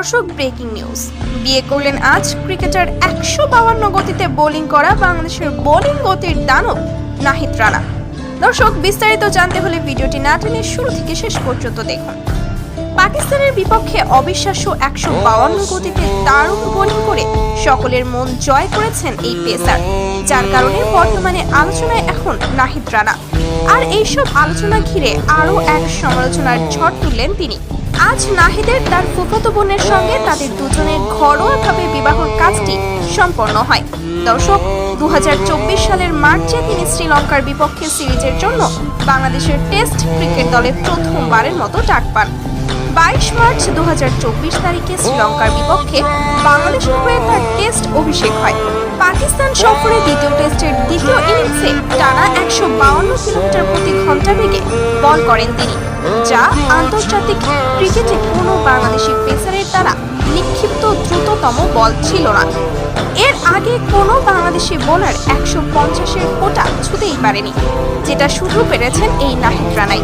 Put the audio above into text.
দর্শক, breaking news. বিয়ে করলেন আজ ক্রিকেটার 152 গতিতে বোলিং করা বাংলাদেশের বোলিং গতির দানব নাহিদ রানা। দর্শক, বিস্তারিত জানতে হলে ভিডিওটি না টেনে শুরু থেকে শেষ পর্যন্ত দেখুন। পাকিস্তানের বিপক্ষে অবিশ্বাস্য 152 গতিতে দারুণ বোলিং করে সকলের মন জয় করেছেন এই পেসার, যার কারণে বর্তমানে আলোচনায় এখন নাহিদ রানা। আর এইসব আলোচনা ঘিরে আরও এক সমালোচনার ঝড় তুললেন তিনি। আজ নাহিদের তার ফুফাতো বোনের সঙ্গে তাদের দুজনের ঘরোয়াভাবে বিবাহের কাজটি সম্পন্ন হয়। দর্শক, 2024 সালের মার্চে তিনি শ্রীলঙ্কার বিপক্ষে সিরিজের জন্য বাংলাদেশের টেস্ট ক্রিকেট দলে প্রথমবারের মতো ডাক পান। 22 মার্চ 2024 তারিখে শ্রীলঙ্কার বিপক্ষে বাংলাদেশের হয়ে তার টেস্ট অভিষেক হয়। পাকিস্তান সফরে দ্বিতীয় টেস্টের দ্বিতীয় ইনিংসে টানা 152 কিলোমিটার প্রতি ঘন্টা বেগে বল করেন তিনি, যা আন্তর্জাতিক ক্রিকেটে কোনো বাংলাদেশি পেসারের দ্বারা নিক্ষিপ্ত দ্রুততম বল ছিল না। এর আগে কোনো বাংলাদেশি বোলার 150-এর কোটা ছুঁতেই পারেনি, যেটা শুধু পেরেছেন এই নাহিদ রানাই।